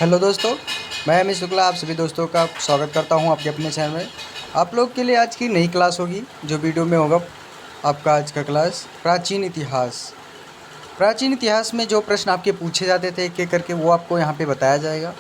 Hello दोस्तों, मैं अमित शुक्ला आप सभी दोस्तों का स्वागत करता हूं आपके अपने चैनल में। आप लोग के लिए आज की नई क्लास होगी। जो वीडियो में होगा आपका आज का क्लास प्राचीन इतिहास। प्राचीन इतिहास में जो प्रश्न आपके पूछे जाते थे एक एक करके वो आपको यहाँ पे बताया जाएगा।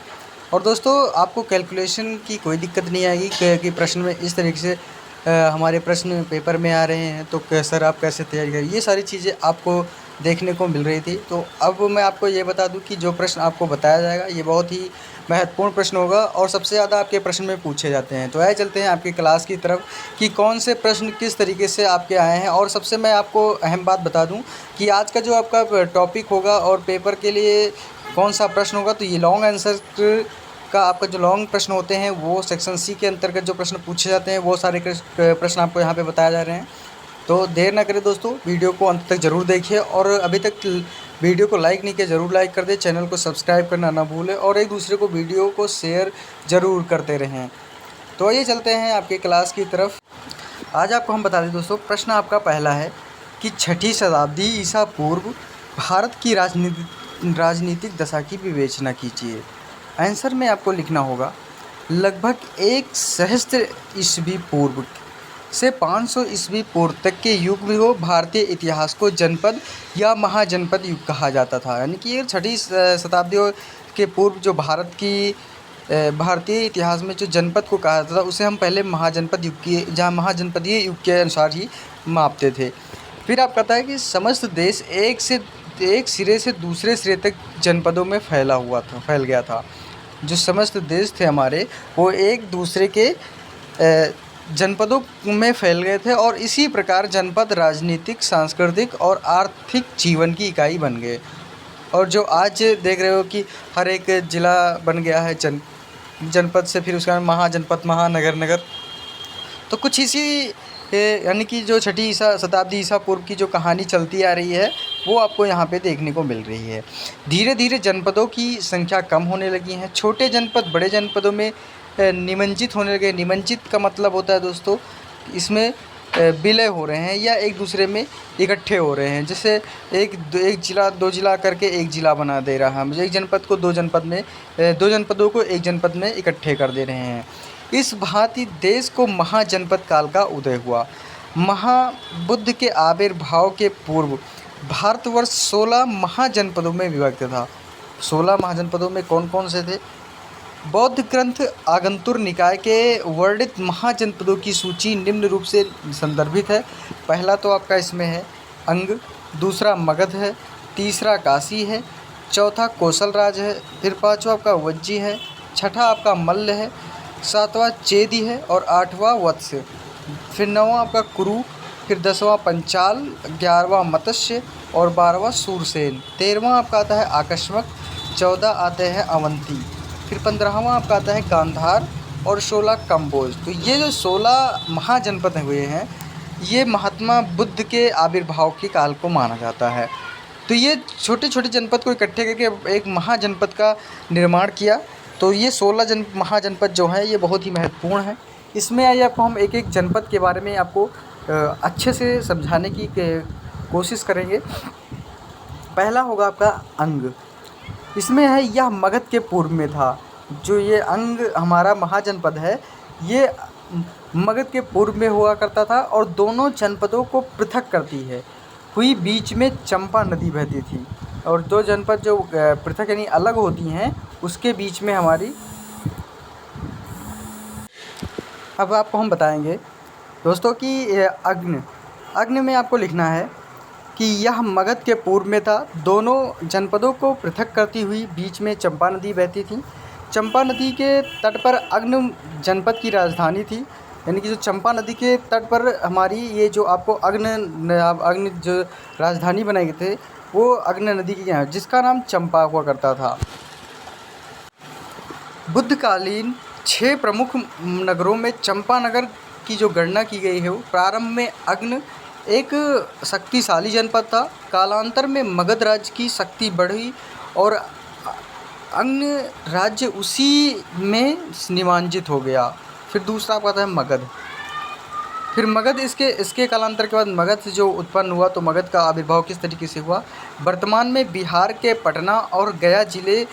और दोस्तों आपको कैलकुलेशन की कोई दिक्कत नहीं आएगी कि प्रश्न में इस तरीके से हमारे प्रश्न पेपर में आ रहे हैं तो सर आप कैसे तैयारी करें, ये सारी चीज़ें आपको देखने को मिल रही थी। तो अब मैं आपको ये बता दूं कि जो प्रश्न आपको बताया जाएगा ये बहुत ही महत्वपूर्ण प्रश्न होगा और सबसे ज़्यादा आपके प्रश्न में पूछे जाते हैं। तो आइए चलते हैं आपकी क्लास की तरफ कि कौन से प्रश्न किस तरीके से आपके आए हैं। और सबसे मैं आपको अहम बात बता दूं कि आज का जो आपका टॉपिक होगा और पेपर के लिए कौन सा प्रश्न होगा, तो ये लॉन्ग आंसर का आपका जो लॉन्ग प्रश्न होते हैं वो सेक्शन सी के अंतर्गत जो प्रश्न पूछे जाते हैं वो सारे प्रश्न आपको यहाँ पे बताए जा रहे हैं। तो देर ना करें दोस्तों, वीडियो को अंत तक ज़रूर देखिए और अभी तक वीडियो को लाइक नहीं किया ज़रूर लाइक कर दें, चैनल को सब्सक्राइब करना ना भूलें और एक दूसरे को वीडियो को शेयर ज़रूर करते रहें। तो आइए चलते हैं आपके क्लास की तरफ। आज आपको हम बता दें दोस्तों, प्रश्न आपका पहला है कि 6ठी शताब्दी ईसा पूर्व भारत की राजनीतिक दशा की विवेचना कीजिए। आंसर में आपको लिखना होगा लगभग 1 सहस्त्र ईस्वी पूर्व से 500 ईस्वी पूर्व तक के युग में हो भारतीय इतिहास को जनपद या महाजनपद युग कहा जाता था। यानी कि ये 6ठी शताब्दी के पूर्व जो भारतीय इतिहास में जो जनपद को कहा जाता था उसे हम पहले महाजनपद युग की जहाँ महाजनपदीय युग के अनुसार ही मापते थे। फिर आप कहता है कि समस्त देश एक सिरे से दूसरे सिरे तक जनपदों में फैल गया था। जो समस्त देश थे हमारे वो एक दूसरे के जनपदों में फैल गए थे और इसी प्रकार जनपद राजनीतिक, सांस्कृतिक और आर्थिक जीवन की इकाई बन गए। और जो आज देख रहे हो कि हर एक ज़िला बन गया है जनपद से, फिर उसका महाजनपद, महानगर, नगर। तो कुछ इसी यानी कि जो 6ठी शताब्दी ईसा पूर्व की जो कहानी चलती आ रही है वो आपको यहाँ पे देखने को मिल रही है। धीरे धीरे जनपदों की संख्या कम होने लगी हैं। छोटे जनपद बड़े जनपदों में निमंजित होने लगे। निमंजित का मतलब होता है दोस्तों, इसमें विलय हो रहे हैं या एक दूसरे में इकट्ठे हो रहे हैं। जैसे एक ज़िला 2 ज़िला करके एक ज़िला बना दे रहा है, एक जनपद को 2 जनपद में 2 जनपदों को एक जनपद में इकट्ठे कर दे रहे हैं। इस भांति देश को महाजनपद काल का उदय हुआ। महाबुद्ध के आविर्भाव के पूर्व भारतवर्ष 16 महाजनपदों में विभक्त था। 16 महाजनपदों में कौन कौन से थे? बौद्ध ग्रंथ आगंतुर निकाय के वर्णित महाजनपदों की सूची निम्न रूप से संदर्भित है। पहला तो आपका इसमें है अंग, दूसरा मगध है, तीसरा काशी है, चौथा कौशल राज है, फिर 5वां आपका वज्जी है, 6ठा आपका मल्ल है, 7वां चेदी है और 8वां वत्स, फिर 9वां आपका कुरु, फिर 10वां पंचाल, 11वां मत्स्य और 12वां सूरसेन, 13वां आपका आता है आकस्मक, 14 आते हैं अवंती, फिर 15वां आपका आता है गांधार और 16 कंबोज। तो ये जो 16 महाजनपद हुए हैं ये महात्मा बुद्ध के आविर्भाव के काल को माना जाता है। तो ये छोटे छोटे जनपद को इकट्ठे करके एक महाजनपद का निर्माण किया। तो ये 16 महाजनपद जो हैं ये बहुत ही महत्वपूर्ण है। इसमें आइए आपको हम एक एक जनपद के बारे में आपको अच्छे से समझाने की कोशिश करेंगे। पहला होगा आपका अंग। इसमें है यह मगध के पूर्व में था। जो ये अंग हमारा महाजनपद है ये मगध के पूर्व में हुआ करता था और दोनों जनपदों को पृथक करती है हुई बीच में चंपा नदी बहती थी। और 2 जनपद जो पृथक यानी अलग होती हैं उसके बीच में हमारी, अब आपको हम बताएंगे दोस्तों कि अग्नि में आपको लिखना है कि यह मगध के पूर्व में था। दोनों जनपदों को पृथक करती हुई बीच में चंपा नदी बहती थी। चंपा नदी के तट पर अग्नि जनपद की राजधानी थी। यानी कि जो चंपा नदी के तट पर हमारी ये जो आपको अग्नि जो राजधानी बनाई गई थे वो अग्नि नदी की है जिसका नाम चंपा हुआ करता था। बुद्धकालीन 6 प्रमुख नगरों में चंपानगर की जो गणना की गई है वो प्रारंभ में अग्नि एक शक्तिशाली जनपद था। कालांतर में मगध राज्य की शक्ति बढ़ी और अन्य राज्य उसी में निमज्जित हो गया। फिर दूसरा आपका आता है मगध। फिर मगध इसके कालांतर के बाद मगध से जो उत्पन्न हुआ, तो मगध का आविर्भाव किस तरीके से हुआ। वर्तमान में बिहार के पटना और गया जिले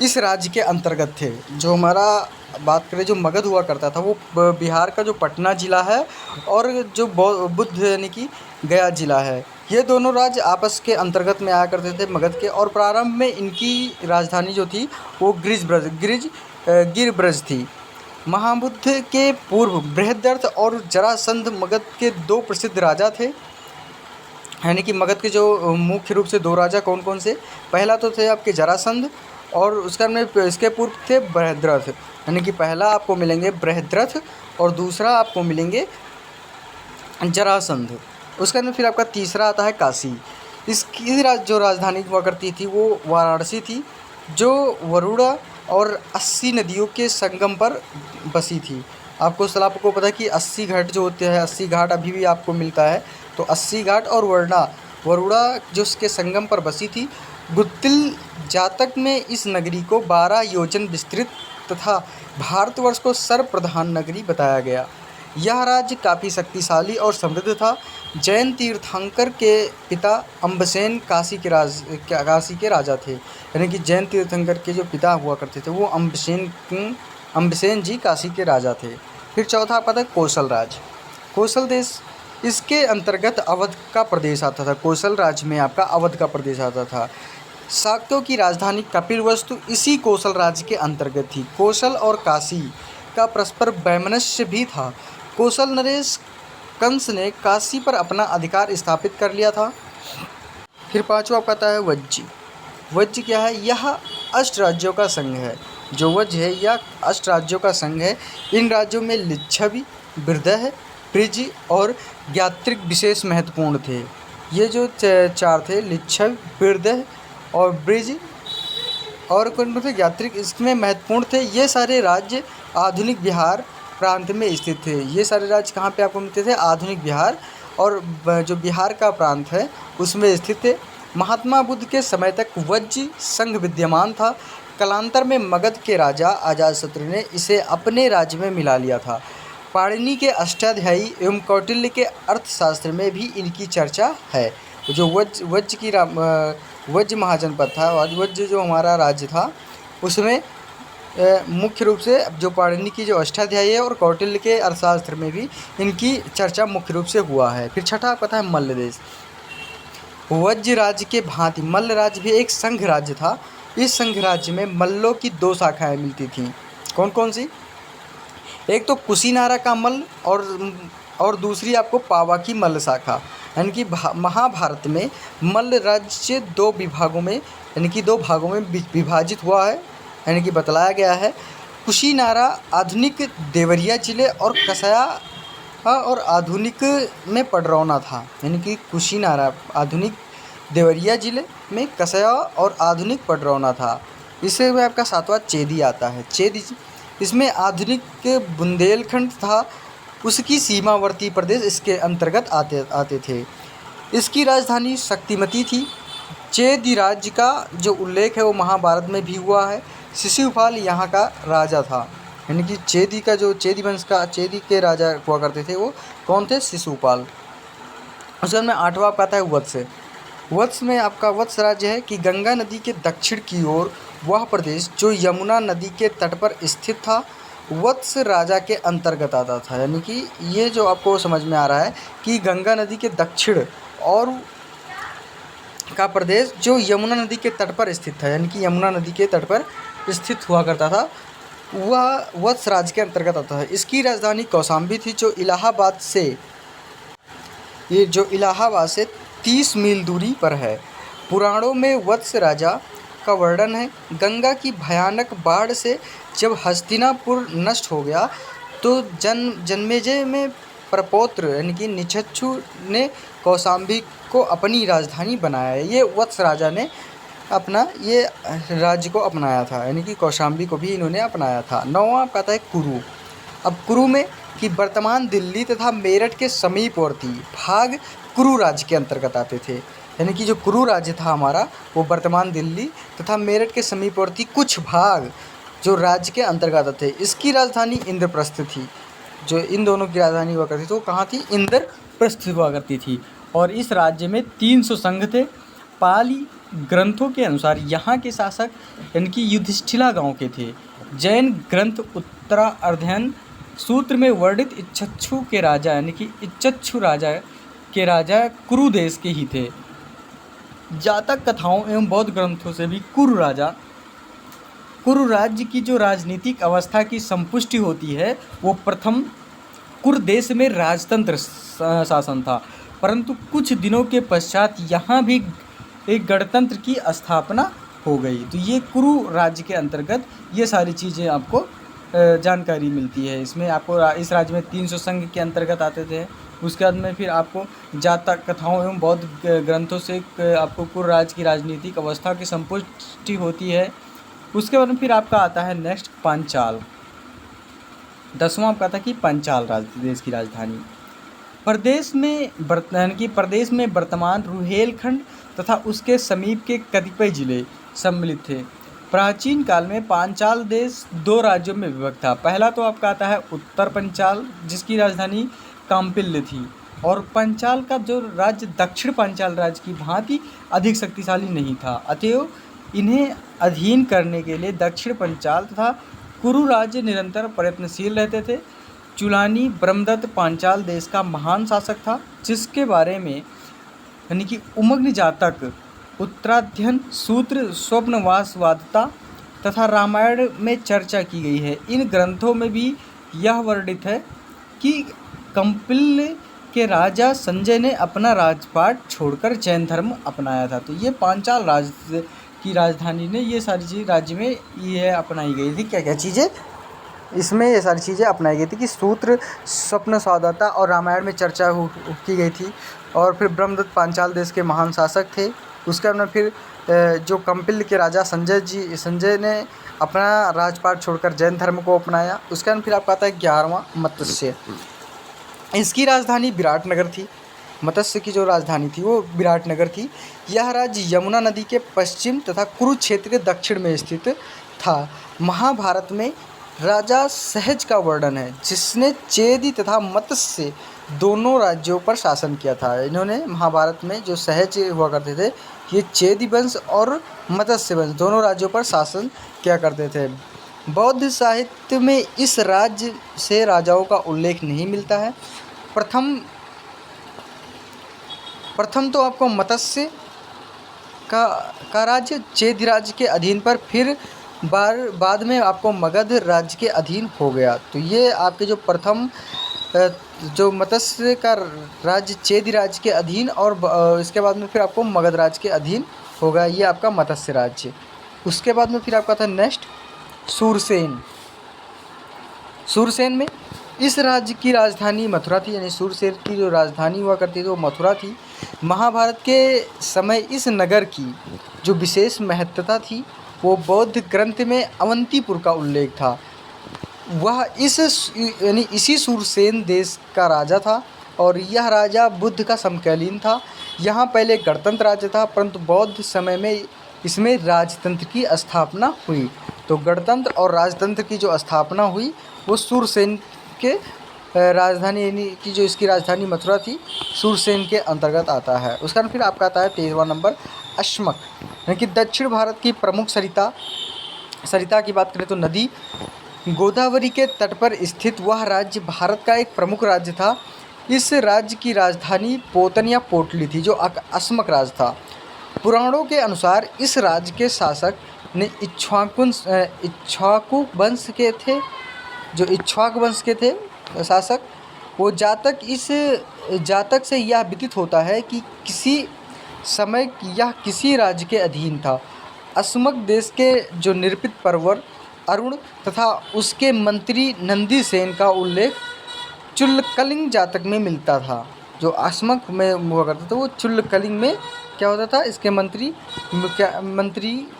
इस राज्य के अंतर्गत थे। जो हमारा बात करें जो मगध हुआ करता था वो बिहार का जो पटना ज़िला है और जो बुद्ध यानी कि गया ज़िला है, ये दोनों राज्य आपस के अंतर्गत में आया करते थे मगध के। और प्रारंभ में इनकी राजधानी जो थी वो गिरब्रज थी। महाबुद्ध के पूर्व बृहद्रथ और जरासंध मगध के दो प्रसिद्ध राजा थे। यानी कि मगध के जो मुख्य रूप से दो राजा कौन कौन से, पहला तो थे आपके जरासंध और उसका में इसके पूर्व थे बृहद्रथ। यानी कि पहला आपको मिलेंगे बृहद्रथ और दूसरा आपको मिलेंगे जरासंध। उसके अंदर फिर आपका तीसरा आता है काशी। इसकी जो राजधानी हुआ करती थी वो वाराणसी थी, जो वरुणा और 80 नदियों के संगम पर बसी थी। आपको सलाह को पता है कि 80 घाट जो होते हैं, 80 घाट अभी भी आपको मिलता है, तो 80 घाट और वरुणा जो उसके संगम पर बसी थी। गुत्तिल जातक में इस नगरी को 12 योजन विस्तृत तथा भारतवर्ष को सर्वप्रधान नगरी बताया गया। यह राज्य काफ़ी शक्तिशाली और समृद्ध था। जैन तीर्थंकर के पिता अम्बसेन काशी के राजा थे। यानी कि जैन तीर्थंकर के जो पिता हुआ करते थे वो अम्बसेन जी काशी के राजा थे। फिर चौथा पता है कौशल राज। कौशल देश, इसके अंतर्गत अवध का प्रदेश आता था। कौशल राज्य में आपका अवध का प्रदेश आता था। शाक्यों की राजधानी कपिलवस्तु इसी कौशल राज्य के अंतर्गत थी। कौशल और काशी का परस्पर वैमनस्य भी था। कौशल नरेश कंस ने काशी पर अपना अधिकार स्थापित कर लिया था। फिर पांचवा पता है वज्जी। वज्ज क्या है? यह अष्ट राज्यों का संघ है। जो वज्ज है यह अष्ट राज्यों का संघ है। इन राज्यों में लिच्छवी, वृदह, ब्रिज और ज्ञात्रिक विशेष महत्वपूर्ण थे। ये जो चार थे, लिच्छव, वृदह और ब्रिज और कौन थे? ज्ञात्रिक, इसमें महत्वपूर्ण थे। ये सारे राज्य आधुनिक बिहार प्रांत में स्थित थे। ये सारे राज्य कहाँ पे आपको मिलते थे? आधुनिक बिहार और जो बिहार का प्रांत है उसमें स्थित थे। महात्मा बुद्ध के समय तक वज्ज संघ विद्यमान था। कालांतर में मगध के राजा अजातशत्रु ने इसे अपने राज्य में मिला लिया था। पाणिनि के अष्टाध्यायी एवं कौटिल्य के अर्थशास्त्र में भी इनकी चर्चा है। जो वज्ज महाजनपद था, वज्ज जो हमारा राज्य था उसमें मुख्य रूप से जो पाणिनि की जो अष्टाध्यायी है और कौटिल्य के अर्थशास्त्र में भी इनकी चर्चा मुख्य रूप से हुआ है। फिर छठा पता है मल्ल देश। वज्ज राज्य के भांति मल्ल राज्य भी एक संघ राज्य था। इस संघ राज्य में मल्लों की दो शाखाएं मिलती थीं। कौन कौन सी? एक तो कुशीनारा का मल्ल और दूसरी आपको पावा की मल्ल शाखा। यानी कि महाभारत में मल्ल राज्य दो भागों में विभाजित हुआ है। यानी कि बतलाया गया है। कुशीनारा आधुनिक देवरिया जिले और कसाया और आधुनिक में पडरौना था। यानी कि कुशीनारा आधुनिक देवरिया जिले में, कसाया और आधुनिक पडरौना था। इससे में आपका सातवां चेदी आता है। चेदी इसमें आधुनिक बुंदेलखंड था, उसकी सीमावर्ती प्रदेश इसके अंतर्गत आते थे। इसकी राजधानी शक्तिमती थी। चेदी राज्य का जो उल्लेख है वो महाभारत में भी हुआ है। शिशुपाल यहाँ का राजा था। यानी कि चेदी का जो चेदी वंश का चेदी के राजा हुआ करते थे वो कौन थे? शिशुपाल। उसके में आठवां आता है वत्स। वत्स में आपका वत्स राज्य है कि गंगा नदी के दक्षिण की ओर वह प्रदेश जो यमुना नदी के तट पर स्थित था वत्स राजा के अंतर्गत आता था। यानी कि ये जो आपको समझ में आ रहा है कि गंगा नदी के दक्षिण और का प्रदेश जो यमुना नदी के तट पर स्थित था, यानी कि यमुना नदी के तट पर स्थित हुआ करता था, वह वत्स राज्य के अंतर्गत आता है। इसकी राजधानी कौशाम्बी थी जो इलाहाबाद से 30 मील दूरी पर है। पुराणों में वत्स राजा का वर्णन है। गंगा की भयानक बाढ़ से जब हस्तिनापुर नष्ट हो गया तो जन्मेजय में प्रपौत्र यानी कि निच्छ्छु ने कौशाम्बी को अपनी राजधानी बनाया। ये वत्स राजा ने अपना ये राज्य को अपनाया था। यानी कि कौशाम्बी को भी इन्होंने अपनाया था। नौवां आता है कुरु। अब कुरु में कि वर्तमान दिल्ली तथा मेरठ के समीपवर्ती भाग कुरु राज्य के अंतर्गत आते थे। यानी कि जो कुरु राज्य था हमारा वो वर्तमान दिल्ली तथा मेरठ के समीपवर्ती कुछ भाग जो राज्य के अंतर्गत आते थे। इसकी राजधानी इंद्रप्रस्थ थी। जो इन दोनों की राजधानी हुआ करती थी वो कहाँ थी? इंद्रप्रस्थ हुआ करती थी। और इस राज्य में 300 संघ थे। पाली ग्रंथों के अनुसार यहाँ के शासक यानी कि युधिष्ठिला गांव के थे। जैन ग्रंथ उत्तरार्धायन सूत्र में वर्णित इच्छक्षु के राजा यानी कि इच्छक्षु राजा के राजा कुरु देश के ही थे। जातक कथाओं एवं बौद्ध ग्रंथों से भी कुरु राज्य की जो राजनीतिक अवस्था की संपुष्टि होती है वो प्रथम कुरु देश में राजतंत्र शासन था, परंतु कुछ दिनों के पश्चात यहाँ भी एक गणतंत्र की स्थापना हो गई। तो ये कुरु राज्य के अंतर्गत ये सारी चीज़ें आपको जानकारी मिलती है। इसमें आपको इस राज्य में 300 संघ के अंतर्गत आते थे। उसके बाद में फिर आपको जातक कथाओं एवं बौद्ध ग्रंथों से आपको कुरु राज्य की राजनीतिक अवस्था की संपुष्टि होती है। उसके बाद में फिर आपका आता है नेक्स्ट पांचाल। 10वां आपका आता है कि पांचाल देश की राजधानी। प्रदेश में वर्तमान रुहेलखंड तथा उसके समीप के कतिपय जिले सम्मिलित थे। प्राचीन काल में पांचाल देश 2 राज्यों में विभक्त था। पहला तो आपका आता है उत्तर पंचाल जिसकी राजधानी काम्पिल्य थी, और पंचाल का जो राज्य दक्षिण पांचाल राज्य की भांति अधिक शक्तिशाली नहीं था। अतएव इन्हें अधीन करने के लिए दक्षिण पंचाल तथा कुरु राज्य निरंतर प्रयत्नशील रहते थे। चुलानी ब्रह्मदत्त पांचाल देश का महान शासक था, जिसके बारे में यानी कि उमग्न जातक, उत्तराध्ययन सूत्र, स्वप्नवासवादता तथा रामायण में चर्चा की गई है। इन ग्रंथों में भी यह वर्णित है कि कंपिल्य के राजा संजय ने अपना राजपाट छोड़कर जैन धर्म अपनाया था। तो ये पांचाल राज्य की राजधानी ने ये सारी चीज़ राज्य में ये अपनाई गई थी। क्या क्या चीज़ें इसमें ये सारी चीज़ें अपनाई गई थी कि सूत्र, स्वप्न स्वादता और रामायण में चर्चा की गई थी। और फिर ब्रह्मदत्त पांचाल देश के महान शासक थे। उसके बाद में फिर जो कंपिल्य के राजा संजय ने अपना राजपाट छोड़कर जैन धर्म को अपनाया। उसके बाद फिर आपका आता है 11वां मत्स्य। इसकी राजधानी विराटनगर थी। मत्स्य की जो राजधानी थी वो विराटनगर थी। यह राज्य यमुना नदी के पश्चिम तथा कुरुक्षेत्र के दक्षिण में स्थित था। महाभारत में राजा सहज का वर्णन है, जिसने चेदी तथा मत्स्य दोनों राज्यों पर शासन किया था। इन्होंने महाभारत में जो सहज हुआ करते थे, ये चेदी वंश और मत्स्य वंश दोनों राज्यों पर शासन किया करते थे। बौद्ध साहित्य में इस राज्य से राजाओं का उल्लेख नहीं मिलता है। प्रथम तो आपको मत्स्य का राज्य चेदी राज्य के अधीन पर, फिर बाद में आपको मगध राज्य के अधीन हो गया। तो ये आपके जो प्रथम जो मत्स्य का राज्य चेदी राज्य के अधीन और इसके बाद में फिर आपको मगध राज्य के अधीन होगा, ये आपका मत्स्य राज्य। उसके बाद में फिर आपका था नेक्स्ट सूरसेन। सूरसेन में इस राज्य की राजधानी मथुरा थी, यानी सूरसेन की जो राजधानी हुआ करती थी वो मथुरा थी। महाभारत के समय इस नगर की जो विशेष महत्ता थी वो बौद्ध ग्रंथ में अवंतीपुर का उल्लेख था। वह इसी सूरसेन देश का राजा था और यह राजा बुद्ध का समकालीन था। यहाँ पहले गणतंत्र राज्य था, परंतु बौद्ध समय में इसमें राजतंत्र की स्थापना हुई। तो गणतंत्र और राजतंत्र की जो स्थापना हुई वो सूरसेन के राजधानी यानी कि जो इसकी राजधानी मथुरा थी सूरसेन के अंतर्गत आता है। उसका फिर आपका आता है 13वां नंबर अश्मक, यानी कि दक्षिण भारत की प्रमुख सरिता की बात करें तो नदी गोदावरी के तट पर स्थित वह राज्य भारत का एक प्रमुख राज्य था। इस राज्य की राजधानी पोतन या पोटली थी, जो अश्मक राज था। पुराणों के अनुसार इस राज्य के शासक ने इक्ष्वाकु वंश के थे, जो इक्ष्वाक वंश के थे शासक। वो जातक से यह विदित होता है कि किसी समय यह किसी राज्य के अधीन था। अश्मक देश के जो निरपित परवर अरुण तथा उसके मंत्री नंदीसेन का उल्लेख चुल्लकलिंग जातक में मिलता था। जो अश्मक में हुआ करता था वो चुल्लकलिंग में क्या होता था, इसके मंत्री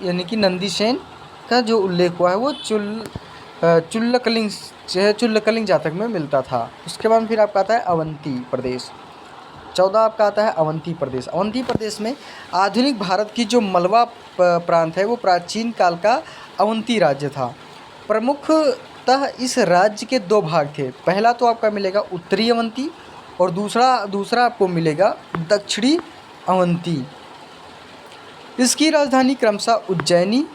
यानी कि नंदीसेन का जो उल्लेख हुआ है वो चुल्लकलिंग जातक में मिलता था। उसके बाद फिर आपका आता है अवंती प्रदेश। 14 आपका आता है अवंती प्रदेश। अवंती प्रदेश में आधुनिक भारत की जो मलवा प्रांत है वो प्राचीन काल का अवंती राज्य था। प्रमुखतः इस राज्य के 2 भाग थे। पहला तो आपका मिलेगा उत्तरी अवंती और दूसरा आपको मिलेगा दक्षिणी अवंती। इसकी राजधानी क्रमशः उज्जैनी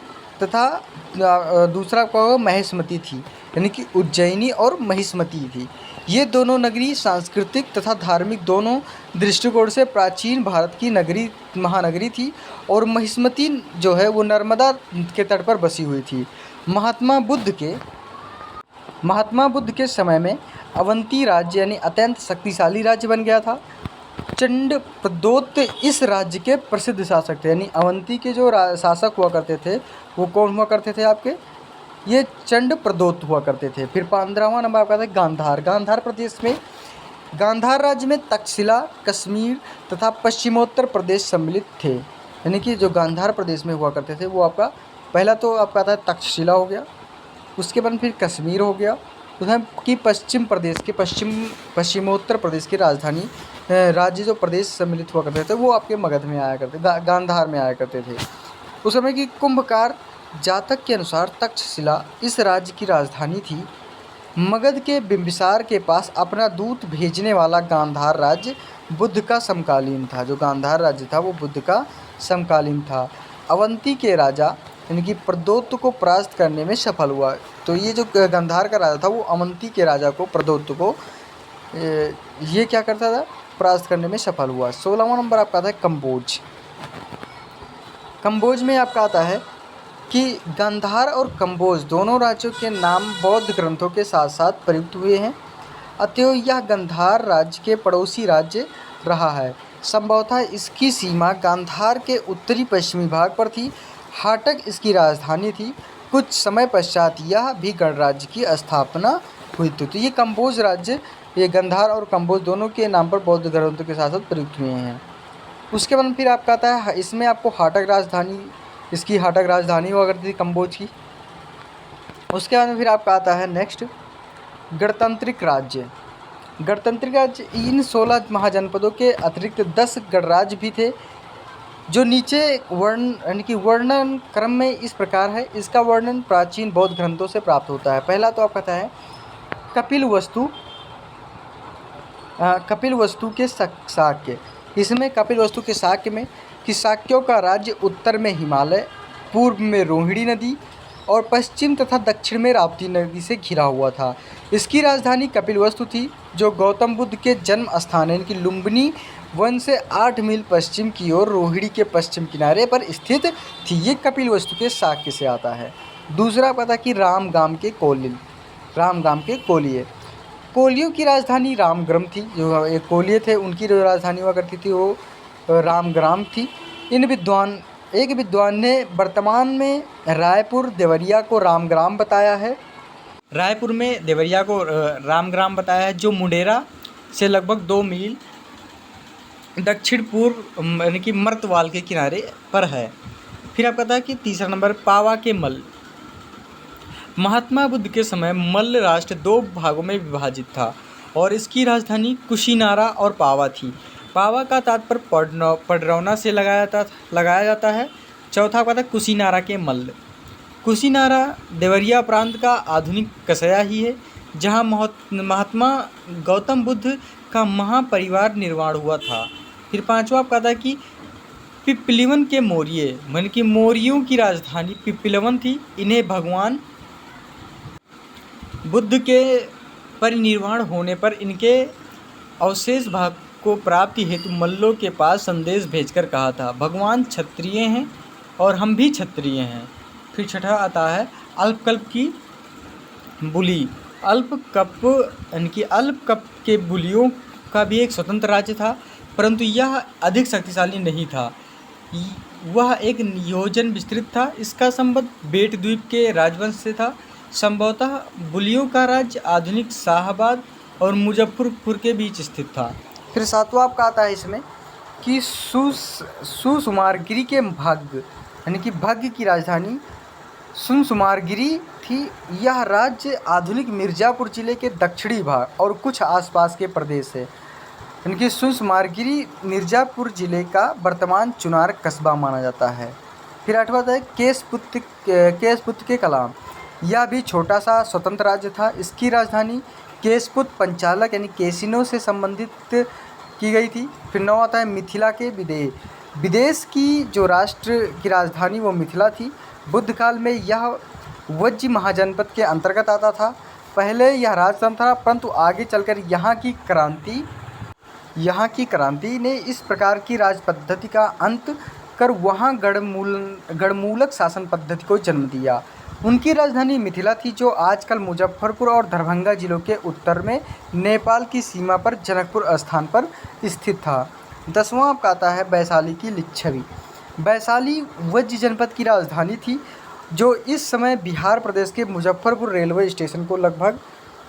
तथा दूसरा क्या होगा महिष्मती थी, यानी कि उज्जैनी और महिष्मती थी। ये दोनों नगरी सांस्कृतिक तथा धार्मिक दोनों दृष्टिकोण से प्राचीन भारत की नगरी महानगरी थी और महिष्मती जो है वो नर्मदा के तट पर बसी हुई थी। महात्मा बुद्ध के समय में अवंती राज्य यानी अत्यंत शक्तिशाली राज्य बन गया था। चंड प्रदोत इस राज्य के प्रसिद्ध शासक थे, यानी अवंती के जो शासक हुआ करते थे वो कौन हुआ करते थे आपके, ये चंड प्रदोत हुआ करते थे। फिर 15वां नंबर आपका था गांधार। गांधार प्रदेश में गांधार राज्य में तक्षशिला, कश्मीर तथा पश्चिमोत्तर प्रदेश सम्मिलित थे, यानी कि जो गांधार प्रदेश में हुआ करते थे वो आपका पहला तो आपका था तक्षशिला हो गया, उसके बाद फिर कश्मीर हो गया, उसमें कि पश्चिम प्रदेश के पश्चिमोत्तर प्रदेश की राजधानी राज्य जो प्रदेश सम्मिलित हुआ करते थे वो आपके मगध में आया करते गांधार में आया करते थे। उस समय की कुंभकार जातक के अनुसार तक्षशिला इस राज्य की राजधानी थी। मगध के बिंबिसार के पास अपना दूत भेजने वाला गांधार राज्य बुद्ध का समकालीन था। जो गांधार राज्य था वो बुद्ध का समकालीन था। अवंती के राजा यानी कि प्रदोत को परास्त करने में सफल हुआ। तो ये जो गांधार का राजा था वो अवंती के राजा को प्रदोत को ये क्या करता था, परास्त करने में सफल हुआ। 16वां नंबर आपका आता है कंबोज। कंबोज में आपका आता है कि गांधार और कंबोज दोनों राज्यों के नाम बौद्ध ग्रंथों के साथ साथ प्रयुक्त हुए हैं, अतएव यह गांधार राज्य के पड़ोसी राज्य रहा है। संभवतः इसकी सीमा गांधार के उत्तरी पश्चिमी भाग पर थी। हाटक इसकी राजधानी थी। कुछ समय पश्चात यह भी गणराज्य की स्थापना हुई थी। तो ये कंबोज राज्य, ये गांधार और कंबोज दोनों के नाम पर बौद्ध ग्रंथों के साथ साथ प्रयुक्त हुए हैं। उसके बाद फिर आपका आता है, इसमें आपको हाटक राजधानी, इसकी हाटक राजधानी हुआ करती थी कंबोज की। उसके बाद में फिर आपका आता है नेक्स्ट गणतांत्रिक राज्य। गणतांत्रिक राज्य इन 16 महाजनपदों के अतिरिक्त 10 गणराज्य भी थे, जो नीचे वर्ण यानी कि वर्णन क्रम में इस प्रकार है। इसका वर्णन प्राचीन बौद्ध ग्रंथों से प्राप्त होता है। पहला तो आपका है कपिलवस्तु के शाक्य। इसमें कपिलवस्तु के शाक्य में कि शाक्यों का राज्य उत्तर में हिमालय, पूर्व में रोहिणी नदी और पश्चिम तथा दक्षिण में राप्ती नदी से घिरा हुआ था। इसकी राजधानी कपिलवस्तु थी, जो गौतम बुद्ध के जन्म स्थान यानी कि लुम्बिनी वन से 8 मील पश्चिम की ओर रोहिणी के पश्चिम किनारे पर स्थित थी। ये कपिलवस्तु के शाक्य से आता है। दूसरा पता कि रामगाम के कोलिये। कोलियों की राजधानी रामग्राम थी। जो एक कोलिये थे उनकी जो राजधानी हुआ करती थी वो रामग्राम थी। एक विद्वान ने वर्तमान में रायपुर देवरिया को रामग्राम बताया है। रायपुर में देवरिया को रामग्राम बताया है, जो मुंडेरा से लगभग 2 मील दक्षिण पूर्व यानी कि मर्तवाल के किनारे पर है। फिर आपका था कि तीसरा नंबर पावा के मल्ल। महात्मा बुद्ध के समय मल्ल राष्ट्र 2 भागों में विभाजित था और इसकी राजधानी कुशीनारा और पावा थी। पावा का तात्पर्य पडरौना से लगाया जाता है। चौथा का था कुशीनारा के मल्ल। कुशीनारा देवरिया प्रांत का आधुनिक कस्बा ही है, जहाँ महात्मा गौतम बुद्ध का महापरिवार निर्माण हुआ था। फिर पांचवा आपका था कि पिप्पलीवन के मौर्य, मन की मौर्यों की राजधानी पिप्पलीवन थी। इन्हें भगवान बुद्ध के परिनिर्वाण होने पर इनके अवशेष भाग को प्राप्ति हेतु मल्लों के पास संदेश भेजकर कहा था, भगवान क्षत्रिय हैं और हम भी क्षत्रिय हैं। फिर छठा आता है अल्पकल्प की बुली। अल्पकप यानी कि अल्पकप के बुलियों का भी एक स्वतंत्र राज्य था, परंतु यह अधिक शक्तिशाली नहीं था। वह एक नियोजन विस्तृत था। इसका संबंध बेट द्वीप के राजवंश से था। संभवतः बुलियों का राज्य आधुनिक शाहबाद और मुजफ्फरपुर के बीच स्थित था। फिर सातवां आपका आता है इसमें कि सुसुमारगिरी के भाग्य यानी कि भाग्य की राजधानी सुसुमारगिरी थी। यह राज्य आधुनिक मिर्ज़ापुर जिले के दक्षिणी भाग और कुछ आसपास के प्रदेश है। यानी कि सुसुमारगिरी मिर्ज़ापुर जिले का वर्तमान चुनार कस्बा माना जाता है। फिर आठवां है केशपुत्र के कलाम। यह भी छोटा सा स्वतंत्र राज्य था। इसकी राजधानी केशपुत पंचालक यानी केसिनो से संबंधित की गई थी। फिर नौ आता है मिथिला के विदेह। विदेश की जो राष्ट्र की राजधानी वो मिथिला थी। बुद्ध काल में यह वज्जी महाजनपद के अंतर्गत आता था। पहले यह राजतंत्र था, परंतु आगे चलकर यहाँ की क्रांति ने इस प्रकार की राज पद्धति का अंत कर वहाँ गणमूलक शासन पद्धति को जन्म दिया। उनकी राजधानी मिथिला थी, जो आजकल मुजफ्फरपुर और दरभंगा जिलों के उत्तर में नेपाल की सीमा पर जनकपुर स्थान पर स्थित था। 10वां आपका आता है वैशाली की लिच्छवी। वैशाली वज्ज जनपद की राजधानी थी, जो इस समय बिहार प्रदेश के मुजफ्फरपुर रेलवे स्टेशन को लगभग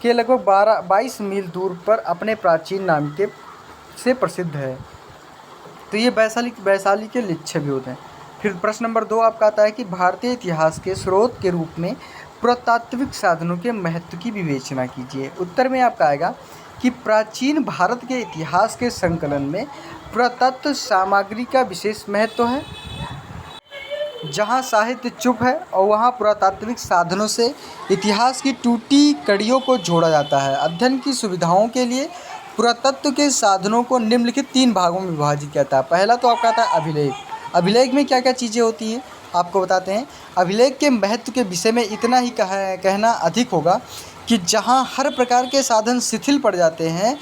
22 मील दूर पर अपने प्राचीन नाम के से प्रसिद्ध है। तो ये वैशाली के लिच्छवी होते हैं। फिर प्रश्न नंबर 2 आपका आता है कि भारतीय इतिहास के स्रोत के रूप में पुरातात्विक साधनों के महत्व की विवेचना कीजिए। उत्तर में आपका आएगा कि प्राचीन भारत के इतिहास के संकलन में पुरातत्व सामग्री का विशेष महत्व है। जहाँ साहित्य चुप है और वहाँ पुरातात्विक साधनों से इतिहास की टूटी कड़ियों को जोड़ा जाता है। अध्ययन की सुविधाओं के लिए पुरातत्व के साधनों को निम्नलिखित 3 भागों में विभाजित किया था। पहला तो आपका आता है अभिलेख। अभिलेख में क्या क्या चीज़ें होती हैं आपको बताते हैं। अभिलेख के महत्व के विषय में इतना ही कहना अधिक होगा कि जहाँ हर प्रकार के साधन शिथिल पड़ जाते हैं,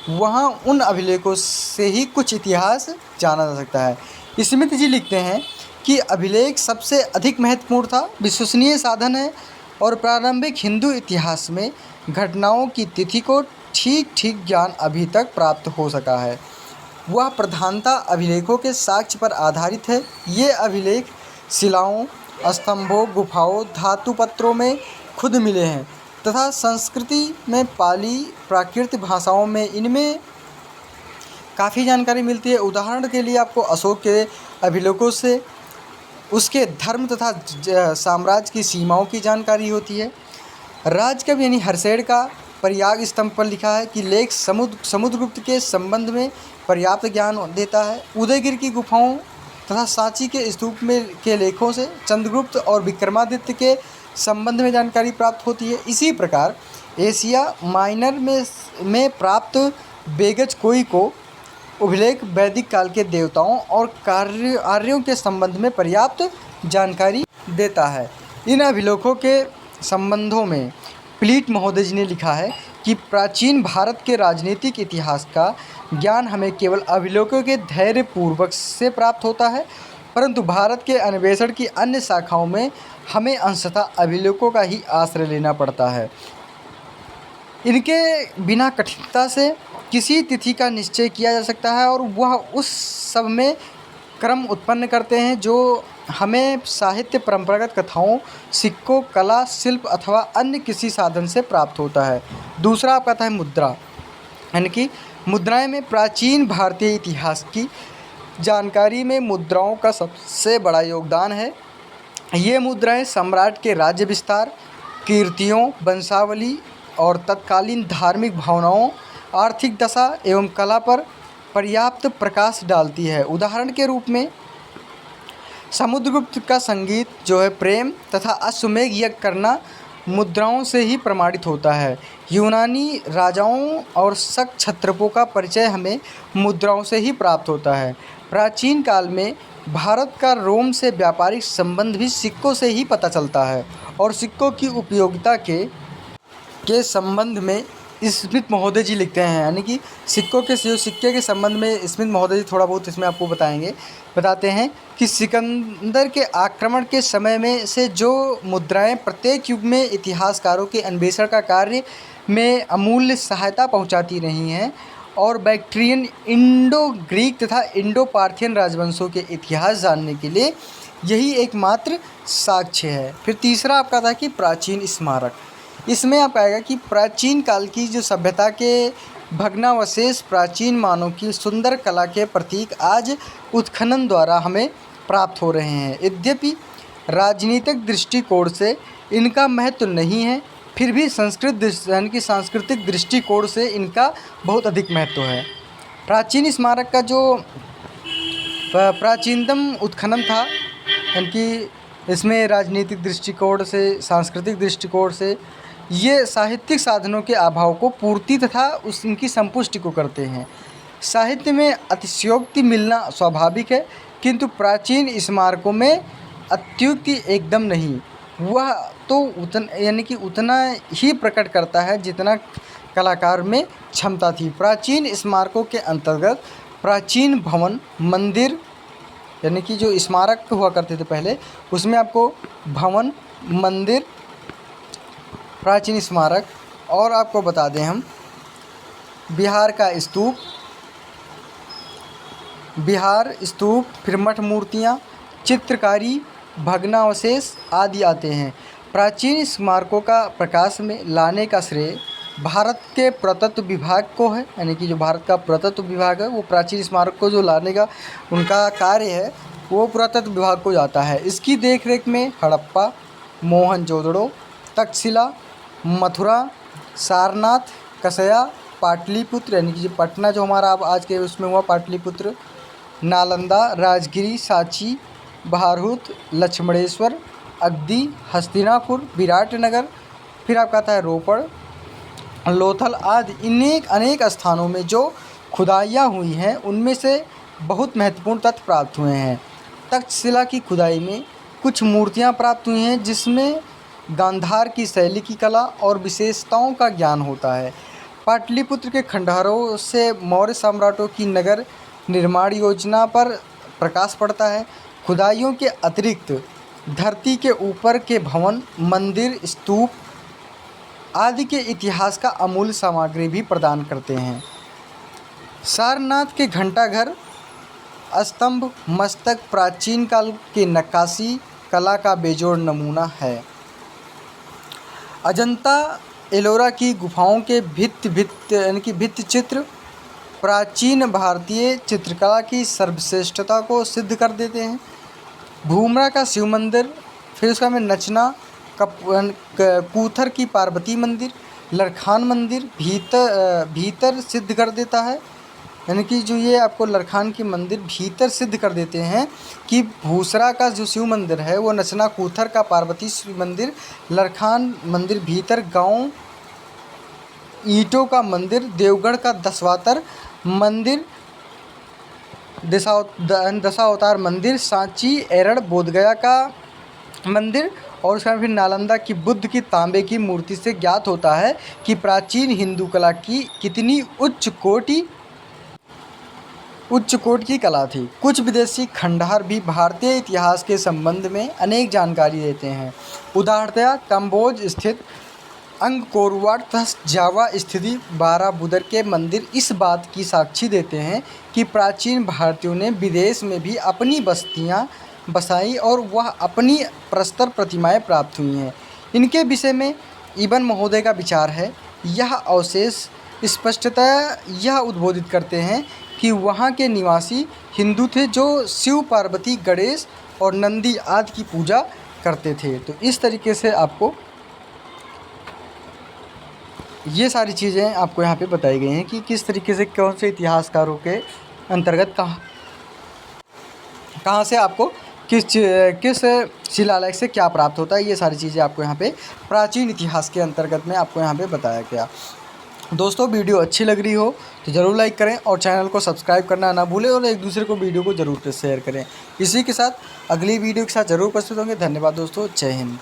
वहाँ उन अभिलेखों से ही कुछ इतिहास जाना जा सकता है। स्मिथ जी लिखते हैं कि अभिलेख सबसे अधिक महत्वपूर्ण था, विश्वसनीय साधन है और प्रारंभिक हिंदू इतिहास में घटनाओं की तिथि को ठीक ज्ञान अभी तक प्राप्त हो सका है। वह प्रधानता अभिलेखों के साक्ष्य पर आधारित है। ये अभिलेख शिलाओं, स्तंभों, गुफाओं, धातु पत्रों में खुद मिले हैं तथा संस्कृति में, पाली, प्राकृत भाषाओं में इनमें काफ़ी जानकारी मिलती है। उदाहरण के लिए आपको अशोक के अभिलेखों से उसके धर्म तथा साम्राज्य की सीमाओं की जानकारी होती है। राजकवि यानी हर्षेय का प्रयाग स्तंभ पर लिखा है कि लेख समुद्रगुप्त के संबंध में पर्याप्त ज्ञान देता है। उदयगिरि की गुफाओं तथा सांची के स्तूप में के लेखों से चंद्रगुप्त और विक्रमादित्य के संबंध में जानकारी प्राप्त होती है। इसी प्रकार एशिया माइनर में प्राप्त बेगज कोई को अभिलेख वैदिक काल के देवताओं और आर्यों के संबंध में पर्याप्त जानकारी देता है। इन अभिलेखों के संबंधों में प्लीट महोदय जी ने लिखा है कि प्राचीन भारत के राजनीतिक इतिहास का ज्ञान हमें केवल अभिलेखों के धैर्यपूर्वक से प्राप्त होता है, परंतु भारत के अन्वेषण की अन्य शाखाओं में हमें अंशतः अभिलेखों का ही आश्रय लेना पड़ता है। इनके बिना कठिनता से किसी तिथि का निश्चय किया जा सकता है और वह उस सब में क्रम उत्पन्न करते हैं जो हमें साहित्य, परंपरागत कथाओं, सिक्कों, कला, शिल्प अथवा अन्य किसी साधन से प्राप्त होता है। दूसरा आपका आता है मुद्रा, यानी कि मुद्राएं में प्राचीन भारतीय इतिहास की जानकारी में मुद्राओं का सबसे बड़ा योगदान है। ये मुद्राएं सम्राट के राज्य विस्तार, कीर्तियों, वंशावली और तत्कालीन धार्मिक भावनाओं, आर्थिक दशा एवं कला पर पर्याप्त प्रकाश डालती है। उदाहरण के रूप में समुद्रगुप्त का संगीत जो है प्रेम तथा अश्वमेध यज्ञ करना मुद्राओं से ही प्रमाणित होता है। यूनानी राजाओं और शक क्षत्रपों का परिचय हमें मुद्राओं से ही प्राप्त होता है। प्राचीन काल में भारत का रोम से व्यापारिक संबंध भी सिक्कों से ही पता चलता है और सिक्कों की उपयोगिता के संबंध में स्मिथ महोदय जी लिखते हैं, यानी कि सिक्के के संबंध में स्मिथ महोदय जी थोड़ा बहुत इसमें आपको बताते हैं कि सिकंदर के आक्रमण के समय में से जो मुद्राएं प्रत्येक युग में इतिहासकारों के अन्वेषण का कार्य में अमूल्य सहायता पहुंचाती रही हैं और बैक्ट्रियन, इंडो ग्रीक तथा इंडो पार्थियन राजवंशों के इतिहास जानने के लिए यही एकमात्र साक्ष्य है। फिर तीसरा आपका था कि प्राचीन स्मारक। इसमें आपका आएगा कि प्राचीन काल की जो सभ्यता के भग्नावशेष प्राचीन मानव की सुंदर कला के प्रतीक आज उत्खनन द्वारा हमें प्राप्त हो रहे हैं। यद्यपि राजनीतिक दृष्टिकोण से इनका महत्व नहीं है, फिर भी सांस्कृतिक दृष्टिकोण से इनका बहुत अधिक महत्व है। प्राचीन स्मारक का जो प्राचीनतम उत्खनन था, यानी कि इसमें राजनीतिक दृष्टिकोण से, सांस्कृतिक दृष्टिकोण से ये साहित्यिक साधनों के अभाव को पूर्ति तथा उनकी संपुष्टि को करते हैं। साहित्य में अतिशयोक्ति मिलना स्वाभाविक है, किंतु प्राचीन स्मारकों में अत्युक्ति एकदम नहीं। वह तो उतना ही प्रकट करता है जितना कलाकार में क्षमता थी। प्राचीन स्मारकों के अंतर्गत प्राचीन भवन, मंदिर, यानी कि जो स्मारक हुआ करते थे पहले, उसमें आपको भवन, मंदिर, प्राचीन स्मारक, और आपको बता दें हम बिहार स्तूप, फिर मठ मूर्तियाँ, चित्रकारी, भग्नावशेष आदि आते हैं। प्राचीन स्मारकों का प्रकाश में लाने का श्रेय भारत के पुरातत्व विभाग को है, यानी कि जो भारत का पुरातत्व विभाग है वो प्राचीन स्मारक को जो लाने का उनका कार्य है वो पुरातत्व विभाग को जाता है। इसकी देखरेख में हड़प्पा, मोहनजोदड़ो, तक्षशिला, मथुरा, सारनाथ, कसया, पाटलिपुत्र, यानी कि जो पटना जो हमारा अब आज के उसमें हुआ पाटलिपुत्र, नालंदा, राजगिरी, सांची, बहारहुत, लक्ष्मणेश्वर, अगदी, हस्तिनापुर, विराटनगर, फिर आपका आता है रोपड़, लोथल आदि अनेक स्थानों में जो खुदाइयाँ हुई हैं उनमें से बहुत महत्वपूर्ण तथ्य प्राप्त हुए हैं। तक्षशिला की खुदाई में कुछ मूर्तियाँ प्राप्त हुई हैं जिसमें गांधार की शैली की कला और विशेषताओं का ज्ञान होता है। पाटलिपुत्र के खंडहरों से मौर्य सम्राटों की नगर निर्माण योजना पर प्रकाश पड़ता है। खुदाइयों के अतिरिक्त धरती के ऊपर के भवन, मंदिर, स्तूप आदि के इतिहास का अमूल्य सामग्री भी प्रदान करते हैं। सारनाथ के घंटाघर, स्तंभ, मस्तक प्राचीन काल के नक्काशी कला का बेजोड़ नमूना है। अजंता एलोरा की गुफाओं के भित्ति चित्र प्राचीन भारतीय चित्रकला की सर्वश्रेष्ठता को सिद्ध कर देते हैं। भूमरा का शिव मंदिर, फिर उसका में नचना कूथर की पार्वती मंदिर, लरखान मंदिर भीतर सिद्ध कर देता है, यानी कि जो ये आपको लरखान की मंदिर भीतर सिद्ध कर देते हैं कि भूसरा का जो शिव मंदिर है वो नचना कूथर का पार्वती शिव मंदिर, लरखान मंदिर भीतर गांव, ईंटों का मंदिर, देवगढ़ का दशावतार मंदिर, दशावतार मंदिर, सांची, एरड़, बोधगया का मंदिर, और उसका फिर नालंदा की बुद्ध की तांबे की मूर्ति से ज्ञात होता है कि प्राचीन हिंदू कला की कितनी उच्च कोटि की कला थी। कुछ विदेशी खंडहर भी भारतीय इतिहास के संबंध में अनेक जानकारी देते हैं। उदाहरणतः कंबोज स्थित अंगकोर वाट तथा जावा स्थित बाराबुदर के मंदिर इस बात की साक्षी देते हैं कि प्राचीन भारतीयों ने विदेश में भी अपनी बस्तियां बसाई और वह अपनी प्रस्तर प्रतिमाएं प्राप्त हुई हैं। इनके विषय में इब्न महोदय का विचार है, यह अवशेष स्पष्टतः यह उद्बोधित करते हैं कि वहाँ के निवासी हिंदू थे जो शिव, पार्वती, गणेश और नंदी आदि की पूजा करते थे। तो इस तरीके से आपको ये सारी चीज़ें आपको यहाँ पे बताई गई हैं कि किस तरीके से कौन से इतिहासकारों के अंतर्गत कहाँ से आपको किस शिलालेख से क्या प्राप्त होता है। ये सारी चीज़ें आपको यहाँ पे प्राचीन इतिहास के अंतर्गत में आपको यहाँ पे बताया गया। दोस्तों वीडियो अच्छी लग रही हो तो ज़रूर लाइक करें और चैनल को सब्सक्राइब करना ना भूलें और एक दूसरे को वीडियो को ज़रूर शेयर करें। इसी के साथ अगली वीडियो के साथ ज़रूर उपस्थित होंगे। धन्यवाद दोस्तों, जय हिंद।